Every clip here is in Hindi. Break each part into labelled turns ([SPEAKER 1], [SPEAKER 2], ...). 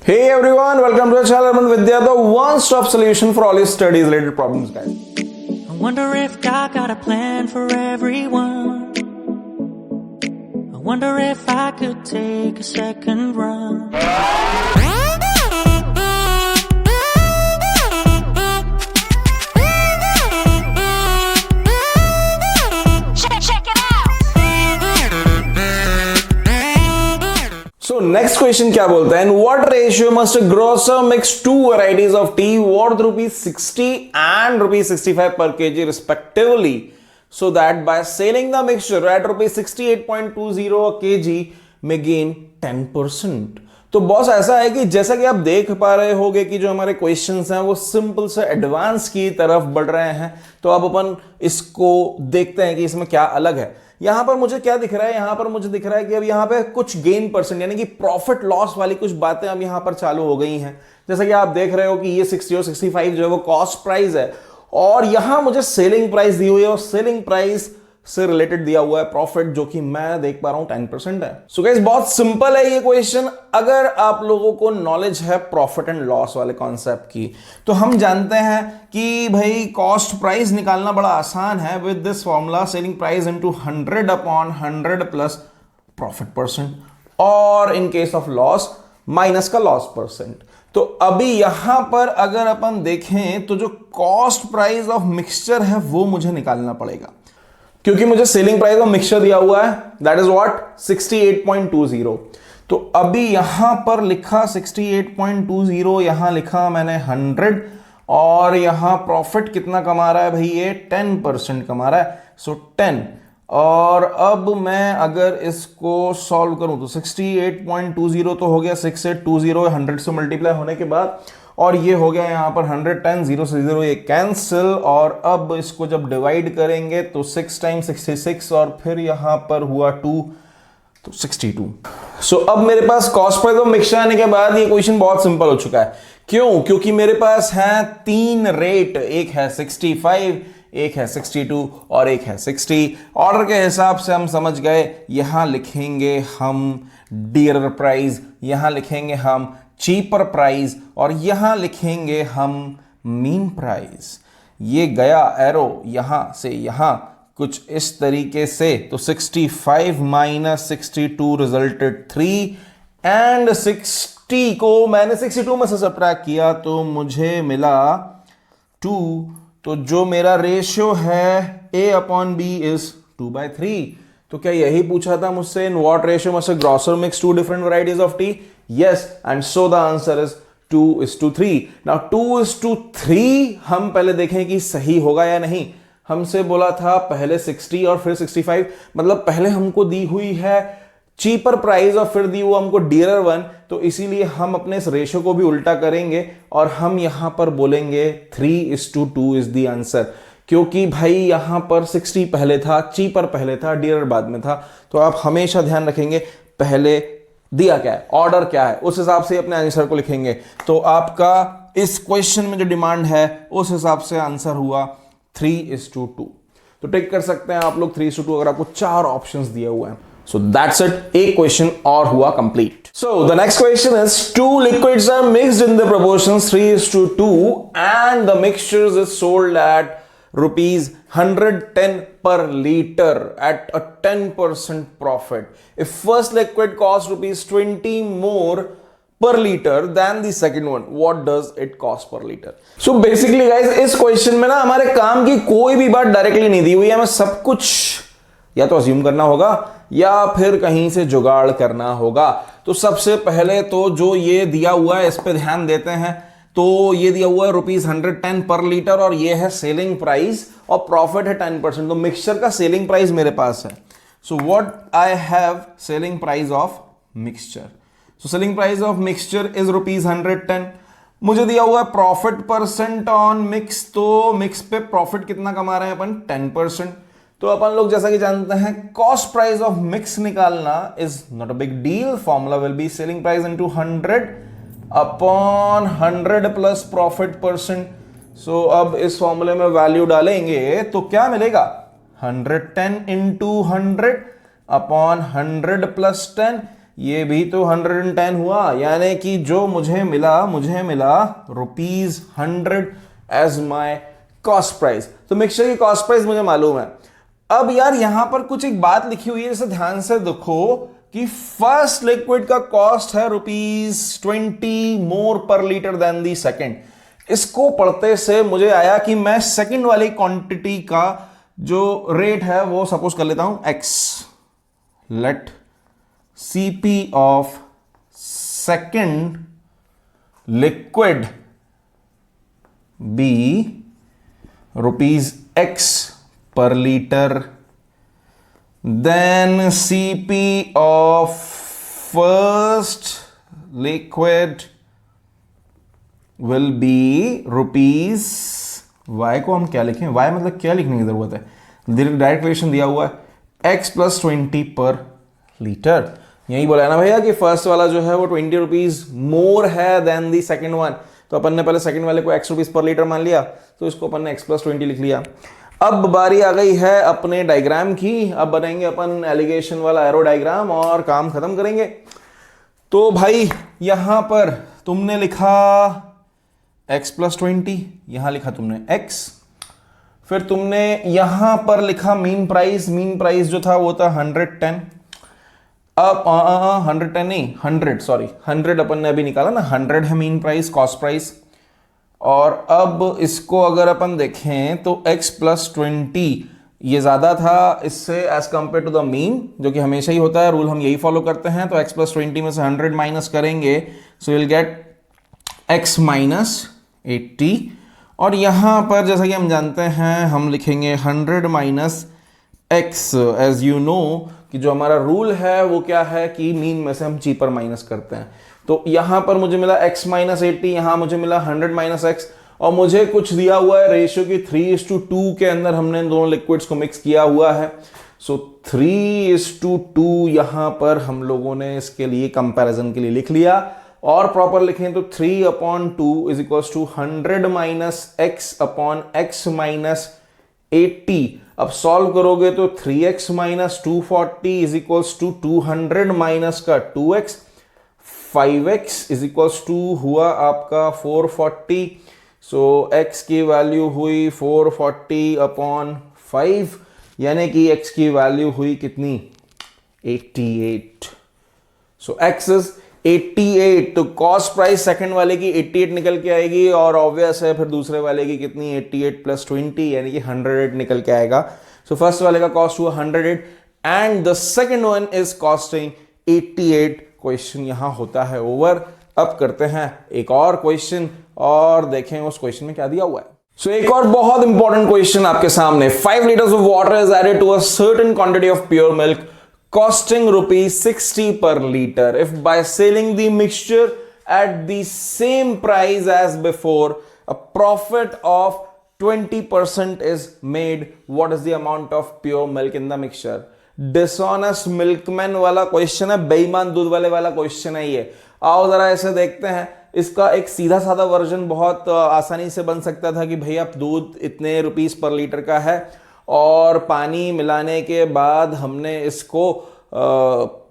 [SPEAKER 1] Hey everyone, welcome to the channel Arman Vidya, the one-stop solution for all your studies related problems, guys.
[SPEAKER 2] I wonder if God got a plan for everyone. I wonder if I could take a second run.
[SPEAKER 1] So next question क्या बोलता है? In what ratio must a grocer mix two varieties of tea worth rupees 60 and rupees 65 per kg respectively, so that by selling the mixture at rupees 68.20 a kg may gain 10%? तो बॉस ऐसा है कि जैसा कि आप देख पा रहे होगे कि जो हमारे क्वेश्चंस हैं वो सिंपल से एडवांस की तरफ बढ़ रहे हैं। तो अब अपन इसको देखते हैं कि इसमें क्या अलग है। यहां पर मुझे क्या दिख रहा है? यहां पर मुझे दिख रहा है कि अब यहां पे कुछ गेन परसेंट यानी कि प्रॉफिट लॉस वाली कुछ बातें अब यहां पर चालू हो गई हैं। जैसा कि आप देख रहे हो कि ये 60 और 65 जो है वो कॉस्ट प्राइस है और यहां मुझे सेलिंग प्राइस दी हुई है और सेलिंग प्राइस से रिलेटेड दिया हुआ है प्रॉफिट, जो कि मैं देख पा रहा हूं 10% है। सो गाइस बहुत सिंपल है ये क्वेश्चन। अगर आप लोगों को नॉलेज है प्रॉफिट एंड लॉस वाले कॉन्सेप्ट की, तो हम जानते हैं कि भाई कॉस्ट प्राइस निकालना बड़ा आसान है with this formula selling price into 100 upon 100 plus profit percent, और in case of loss minus का लॉस परसेंट। तो अभी यहां पर अगर अपन देखें तो जो कॉस्ट प्राइस ऑफ मिक्सचर है वो मुझे निकालना पड़ेगा, क्योंकि मुझे सेलिंग प्राइस ऑफ मिक्सचर दिया हुआ है, दैट इज व्हाट 68.20। तो अभी यहां पर लिखा 68.20, यहां लिखा मैंने 100, और यहां प्रॉफिट कितना कमा रहा है भाई? ये 10% कमा रहा है, सो 10। और अब मैं अगर इसको सॉल्व करूं तो 68.20 तो हो गया 6820 100 से मल्टीप्लाई होने के बाद, और ये हो गया यहां पर 110, 0 से 0 ये कैंसिल, और अब इसको जब डिवाइड करेंगे तो 6 टाइम 66 और फिर यहां पर हुआ 2, तो 62। सो अब मेरे पास कॉस्ट प्राइस ऑफ मिक्सचर आने के बाद ये क्वेश्चन बहुत सिंपल हो चुका है। क्यों? क्योंकि मेरे पास है 3 रेट, एक है 65, एक है 62 और एक है 60। ऑर्डर के हिसाब से हम समझ गए, यहां लिखेंगे हम डियरर प्राइस, यहां लिखेंगे हम चीपर प्राइस, और यहां लिखेंगे हम मीन प्राइस। ये गया एरो यहां से यहां कुछ इस तरीके से, तो 65 माइनस 62 रिजल्टेड 3, एंड 60 को मैंने 62 में से सब्ट्रैक्ट किया तो मुझे मिला 2। तो जो मेरा रेशियो है A अपॉन B इज 2/3। तो क्या यही पूछा था मुझसे? In what ratio must a grocer mix two different varieties of tea? Yes, and so the answer is 2:3. Now 2:3 हम पहले देखें कि सही होगा या नहीं। हमसे बोला था पहले 60 और फिर 65, मतलब पहले हमको दी हुई है चीपर प्राइस और फिर दी हुआ हमको डियरर वन, तो इसीलिए हम अपने इस रेशियो को भी उल्टा करेंगे और हम यहां पर बोलेंगे 3:2 इज द आंसर, क्योंकि भाई यहां पर 60 पहले था, चीपर पहले था, डियरर बाद में था। तो आप हमेशा ध्यान रखेंगे पहले दिया क्या है, ऑर्डर क्या है, उस हिसाब से अपने आंसर को लिखेंगे। तो आपका इस क्वेश्चन में जो डिमांड है उस हिसाब से आंसर हुआ 3:2। तो टेक कर सकते हैं आप लोग 3:2 अगर आपको 4 ऑप्शंस दिए हुए हैं। सो दैट्स इट, एक क्वेश्चन और हुआ complete. So the next question is 2 liquids are mixed in the proportions 3:2 and the mixtures is sold at rupees 110 per liter at a 10% profit. If first liquid costs rupees 20 more per liter than the second one, what does it cost per liter? So basically guys, इस क्वेश्चन में ना हमारे काम की कोई भी बात डायरेक्टली नहीं दी हुई है, हमें सब कुछ या तो अज्यूम करना होगा या फिर कहीं से जुगाड़ करना होगा। तो सबसे पहले तो जो ये दिया हुआ है इस पे ध्यान देते हैं। तो ये दिया हुआ है रुपीज 110 पर लीटर और ये है सेलिंग प्राइस और प्रॉफिट है 10%। तो मिक्सचर का सेलिंग प्राइस मेरे पास है। So what I have selling price of mixture. So selling price of mixture is rupees 110। मुझे दिया हुआ है प्रॉफिट परसेंट ऑन मिक्स, तो मिक्स पे प्रॉफिट कितना कमा रहे हैं अपन? 10%। तो अपन लोग जैसा कि जानते हैं कॉस्ट प्राइस ऑफ मिक्स निकालना is not a big deal. Formula will be selling price into 100 upon 100 plus profit percent. So अब इस फॉर्मूले में वैल्यू डालेंगे तो क्या मिलेगा? 110 इंटू 100 अपॉन 100 प्लस 10, ये भी तो 110 हुआ, यानी कि जो मुझे मिला ₹100 एज माय कॉस्ट प्राइस। तो मिक्सचर की कॉस्ट प्राइस मुझे मालूम है। अब यार यहां पर कुछ एक बात लिखी हुई है, जैसे ध्यान से देखो कि फर्स्ट लिक्विड का कॉस्ट है ₹20 मोर पर लीटर देन दी सेकेंड। इसको पढ़ते से मुझे आया कि मैं सेकंड वाली क्वांटिटी का जो रेट है वो सपोज कर लेता हूं x। Let CP of second liquid be ₹X per liter, then CP of first liquid will be rupees, y को हम क्या लिखें, y मतलब क्या लिखने की जरूरत है, डायरेक्ट रिलेशन दिया हुआ है x + 20 पर लीटर। यही बोला है ना भैया कि फर्स्ट वाला जो है वो ₹20 मोर है देन दी सेकंड वन, तो अपन ने पहले सेकंड वाले को x रुपीस पर लीटर मान लिया, तो इसको अपन ने x + 20 लिख लिया। अब बारी आ गई है अपने डायग्राम की, अब बनाएंगे अपन एलिगेशन वाला एरो डायग्राम और काम खत्म करेंगे। तो भाई यहां पर तुमने लिखा x + 20, यहां लिखा तुमने x, फिर तुमने यहां पर लिखा मीन प्राइस जो था वो था 110। अब 110 नहीं 100, सॉरी 100 अपन ने अभी निकाला ना, 100 है मीन प्राइस कॉस्ट प्राइस। और अब इसको अगर अपन देखें तो x + 20 ये ज्यादा था इससे as compare to the mean, जो कि हमेशा ही होता है, रूल हम यही फॉलो करते हैं। तो x + 20 में से 100 माइनस करेंगे, सो विल गेट x - 80। और यहां पर जैसा कि हम जानते हैं हम लिखेंगे 100 - x, एज यू नो कि जो हमारा रूल है वो क्या है कि मीन में से हम चीपर माइनस करते हैं। तो यहां पर मुझे मिला x - 80, यहां मुझे मिला 100 - x, और मुझे कुछ दिया हुआ है रेशियो की 3:2 के अंदर हमने दोनों लिक्विड्स को मिक्स किया हुआ है। सो 3:2 यहां पर हम लोगों ने इसके लिए कंपैरिजन के लिए लिख लिया, और प्रॉपर लिखें तो 3/2 = 100 - x अपॉन x - 80। अब सॉल्व करोगे तो 3x - 240 = 200 - का 2x, 5x = हुआ आपका 440। सो x की वैल्यू हुई 440/5, यानी कि x की वैल्यू हुई कितनी, 88। सो x इज 88। तो कॉस्ट प्राइस सेकंड वाले की 88 निकल के आएगी, और ऑब्वियस है फिर दूसरे वाले की कितनी, 88 + 20 यानी कि 108 निकल के आएगा। सो फर्स्ट वाले का कॉस्ट हुआ 108 and the second one is costing 88। Question यहां होता है ओवर। अब करते हैं एक और क्वेश्चन और देखें उस क्वेश्चन में क्या दिया हुआ है। सो एक और बहुत इंपॉर्टेंट क्वेश्चन आपके सामने। 5 liters of water is added to a certain quantity of pure milk costing ₹60 per liter. If by selling the mixture at the same price as before, a profit of 20% is made, what is the amount of pure milk in the mixture? Dishonest milkman वाला क्वेश्चन है, बेईमान दूध वाले वाला क्वेश्चन है ये। आओ जरा ऐसे देखते हैं। इसका एक सीधा साधा वर्जन बहुत आसानी से बन सकता था कि भैया दूध इतने रुपीस पर लीटर का है और पानी मिलाने के बाद हमने इसको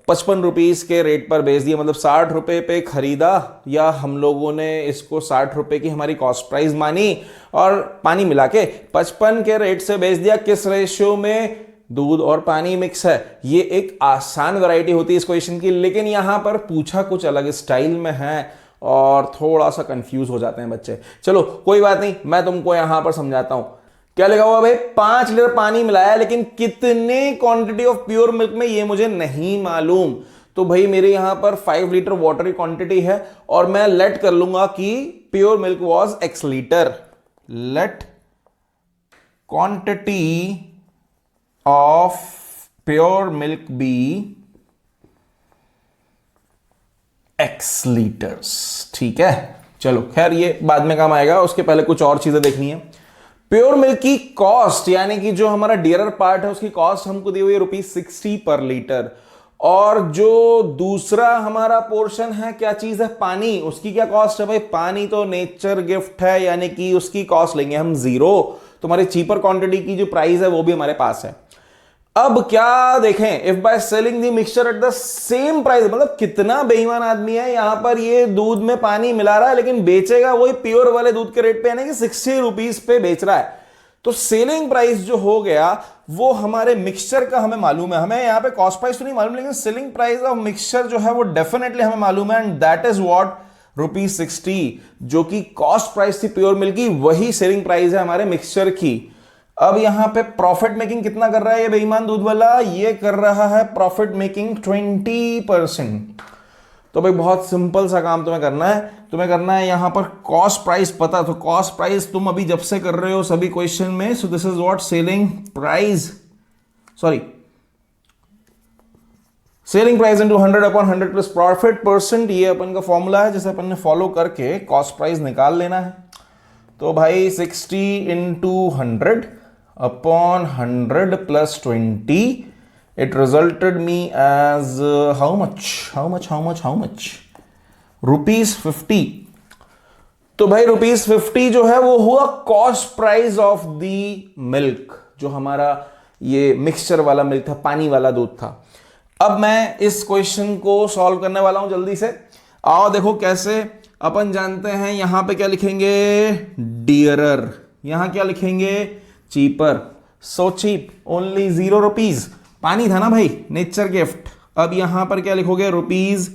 [SPEAKER 1] 55 रुपीस के रेट पर बेच दिया, मतलब 60 रुपए पे खरीदा, या हम लोगों ने इसको 60 रुपए की हमारी कॉस्ट प्राइस मानी और पानी मिला के 55 के रेट से बेच दिया। किस रेशियो में, दूध और पानी मिक्स है। ये एक आसान वैरायटी होती है इस क्वेश्चन की, लेकिन यहां पर पूछा कुछ अलग स्टाइल में है और थोड़ा सा कंफ्यूज हो जाते हैं बच्चे। चलो कोई बात नहीं, मैं तुमको यहां पर समझाता हूं। क्या लिखा हुआ भाई, 5 लीटर पानी मिलाया, लेकिन कितने क्वांटिटी ऑफ प्योर मिल्क में ये मुझे नहीं मालूम। तो भाई मेरे यहां पर 5 लीटर वाटर की क्वांटिटी है और मैं लेट कर लूंगा कि pure milk was x litre. Let quantity of pure milk be x litres. ठीक है, चलो खैर ये बाद में काम आएगा, उसके पहले कुछ और चीजें देखनी है। प्योर मिल्क की कॉस्ट, यानी कि जो हमारा डियरर पार्ट है उसकी कॉस्ट हमको दी हुई है ₹60 पर लीटर, और जो दूसरा हमारा पोर्शन है क्या चीज है, पानी, उसकी क्या कॉस्ट है भाई, पानी तो नेचर गिफ्ट है, यानी कि उसकी कॉस्ट लेंगे हम 0। तो हमारी चीपर क्वांटिटी की जो प्राइस है वो भी हमारे पास है। अब क्या देखें, if by selling the mixture at the same price, मतलब कितना बेईमान आदमी है, यहां पर ये दूध में पानी मिला रहा है लेकिन बेचेगा वही प्योर वाले दूध के रेट पे, यानी कि 60 रुपीज पे बेच रहा है। तो सेलिंग प्राइस जो हो गया वो हमारे मिक्सचर का हमें मालूम है, हमें यहां पे कॉस्ट प्राइस तो नहीं मालूम, लेकिन सेलिंग प्राइस ऑफ मिक्सचर जो है वो डेफिनेटली हमें मालूम है, एंड दैट इज व्हाट ₹60, जो कि कॉस्ट प्राइस थी प्योर मिल्क की, वही सेलिंग प्राइस है हमारे मिक्सचर की। अब यहां पे प्रॉफिट मेकिंग कितना कर रहा है ये बेईमान दूध वाला, ये कर रहा है प्रॉफिट मेकिंग 20%। तो भाई बहुत सिंपल सा काम तुम्हें करना है यहां पर कॉस्ट प्राइस पता, तो कॉस्ट प्राइस तुम अभी जब से कर रहे हो सभी क्वेश्चन में, so this is what selling price into 100/100 plus profit percent, ये अपन का फॉर्मूला है जिसे अपन ने फॉलो करके कॉस्ट प्राइस निकाल लेना है। तो भाई 60 into 100/100 plus 20, it resulted me as how much ₹50। तो भाई ₹50 जो है वो हुआ cost price of the milk, जो हमारा ये मिक्सचर वाला मिल्क था, पानी वाला दूध था। अब मैं इस क्वेश्चन को सॉल्व करने वाला हूं जल्दी से, आओ देखो कैसे। अपन जानते हैं यहां पे क्या लिखेंगे, डियरर, यहां क्या लिखेंगे, चीपर, सो चीप, ओनली ₹0, पानी था ना भाई, नेचर गिफ्ट। अब यहां पर क्या लिखोगे, ₹50,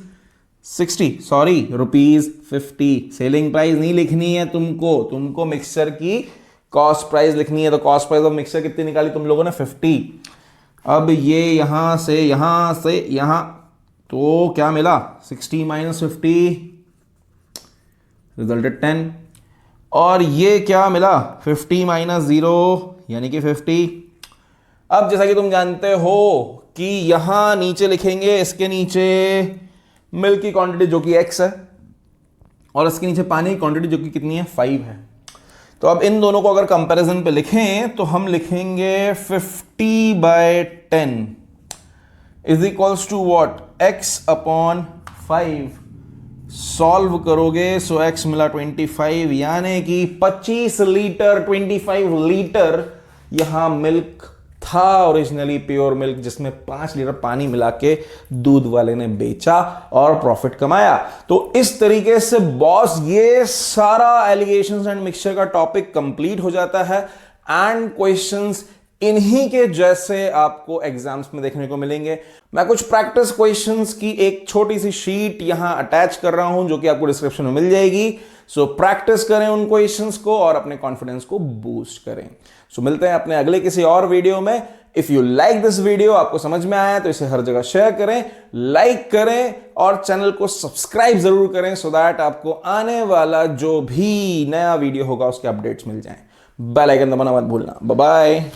[SPEAKER 1] सेलिंग प्राइस नहीं लिखनी है तुमको मिक्सचर की कॉस्ट प्राइस लिखनी है। तो कॉस्ट प्राइस ऑफ मिक्सचर कितनी निकाली तुम लोगों ने, 50। अब ये यहां से यहां तो क्या मिला, 60 - 50 रिजल्टेड 10, और ये क्या मिला, 50 - 0 यानी कि 50। अब जैसा कि तुम जानते हो कि यहां नीचे लिखेंगे, इसके नीचे मिल्क की क्वांटिटी जो कि x है, और इसके नीचे पानी की क्वांटिटी जो कि कितनी है, 5 है। तो अब इन दोनों को अगर कंपैरिजन पे लिखें तो हम लिखेंगे 50/10 is equals to what, x/5। Solve करोगे सो x मिला 25, यानी कि 25 लीटर यहां मिल्क था ओरिजिनली, प्योर मिल्क, जिसमें 5 लीटर पानी मिला के दूध वाले ने बेचा और प्रॉफिट कमाया। तो इस तरीके से बॉस ये सारा एलिगेशंस एंड मिक्सचर का टॉपिक कंप्लीट हो जाता है, एंड क्वेश्चंस इन्हीं के जैसे आपको एग्जाम्स में देखने को मिलेंगे। मैं कुछ प्रैक्टिस क्वेश्चंस की एक छोटी सी शीट यहां अटैच कर रहा हूं जो कि आपको डिस्क्रिप्शन में मिल जाएगी। सो प्रैक्टिस करें उन क्वेश्चंस को और अपने कॉन्फिडेंस को बूस्ट करें। सो मिलते हैं अपने अगले किसी और वीडियो में। If you like this video, आपको समझ में आया तो इसे हर जगह शेयर करें, लाइक करें और चैनल को सब्सक्राइब जरूर करें, सो दैट आपको आने वाला जो भी नया वीडियो होगा उसके अपडेट्स मिल जाएं। बेल आइकन दबाना मत भूलना। Bye bye.